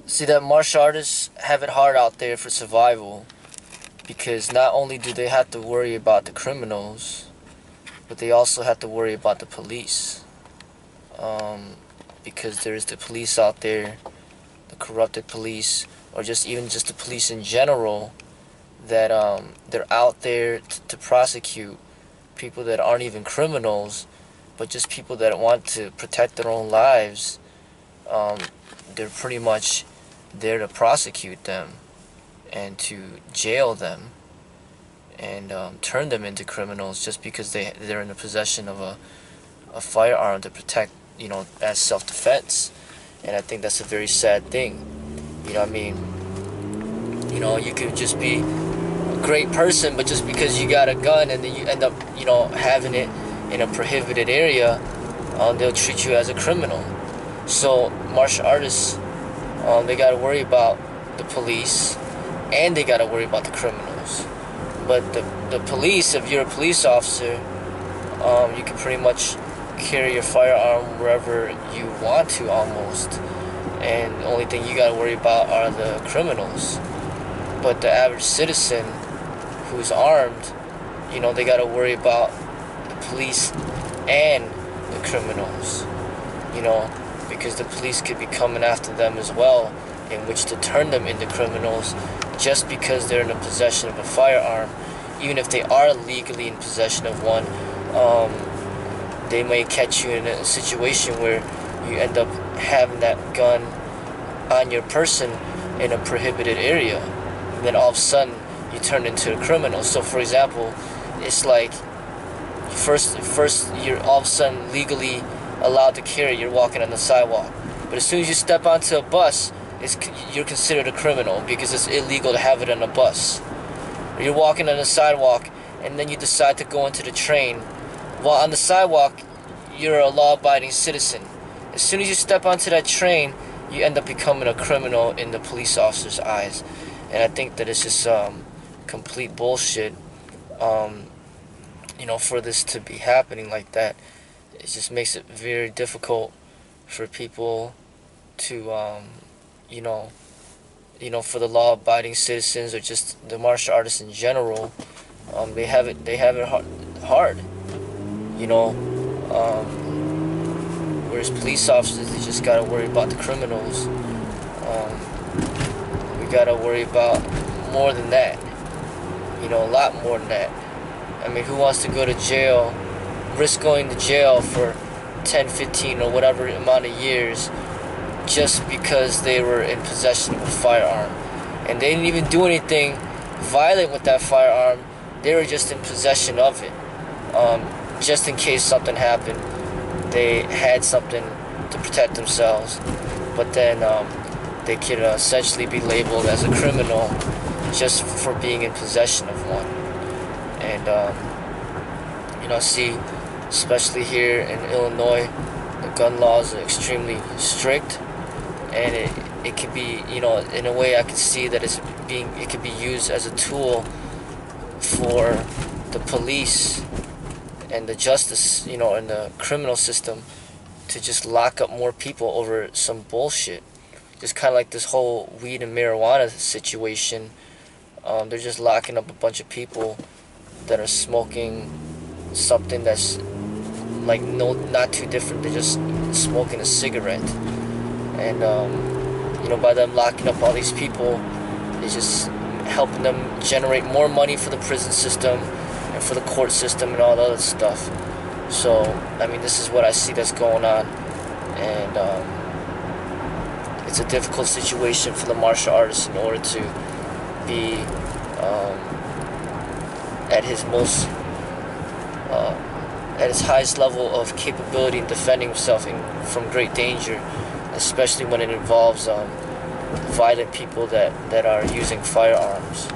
See that martial artists have it hard out there for survival, because not only do they have to worry about the criminals, but they also have to worry about the police. Because there's the police out there, the corrupted police, or even just the police in general, that they're out there to prosecute people that aren't even criminals, but just people that want to protect their own lives. They're pretty much there to prosecute them and to jail them and turn them into criminals just because they're in the possession of a firearm to protect, as self-defense. And I think that's a very sad thing. You know what I mean? You could just be a great person, but just because you got a gun and then you end up, having it in a prohibited area, they'll treat you as a criminal. So martial artists, they got to worry about the police, and they got to worry about the criminals. But the police, if you're a police officer, you can pretty much carry your firearm wherever you want to, almost. And the only thing you got to worry about are the criminals. But the average citizen who's armed, they got to worry about the police and the criminals. Because the police could be coming after them as well, in which to turn them into criminals just because they're in the possession of a firearm. Even if they are legally in possession of one, they may catch you in a situation where you end up having that gun on your person in a prohibited area, and then all of a sudden you turn into a criminal. So for example, it's like first you're all of a sudden legally allowed to carry, you're walking on the sidewalk, but as soon as you step onto a bus, you're considered a criminal because it's illegal to have it on a bus. Or you're walking on the sidewalk and then you decide to go into the train. While on the sidewalk, you're a law-abiding citizen. As soon as you step onto that train, you end up becoming a criminal in the police officer's eyes. And I think that it's just complete bullshit, for this to be happening like that. It just makes it very difficult for people to, for the law-abiding citizens or just the martial artists in general. They have it hard. Whereas police officers, they just gotta worry about the criminals. We gotta worry about more than that. A lot more than that. I mean, who wants to go to jail, risk going to jail for 10, 15, or whatever amount of years just because they were in possession of a firearm? And they didn't even do anything violent with that firearm. They were just in possession of it. Just in case something happened, they had something to protect themselves. But then they could essentially be labeled as a criminal just for being in possession of one. And see, especially here in Illinois, the gun laws are extremely strict, and it could be, in a way I could see that it could be used as a tool for the police and the justice, and the criminal system to just lock up more people over some bullshit. Just kind of like this whole weed and marijuana situation. They're just locking up a bunch of people that are smoking something that's like not too different. They're just smoking a cigarette. And by them locking up all these people, it's just helping them generate more money for the prison system and for the court system and all the other stuff. So I mean, this is what I see that's going on, and it's a difficult situation for the martial artist in order to be at his highest level of capability in defending himself from great danger, especially when it involves violent people that are using firearms.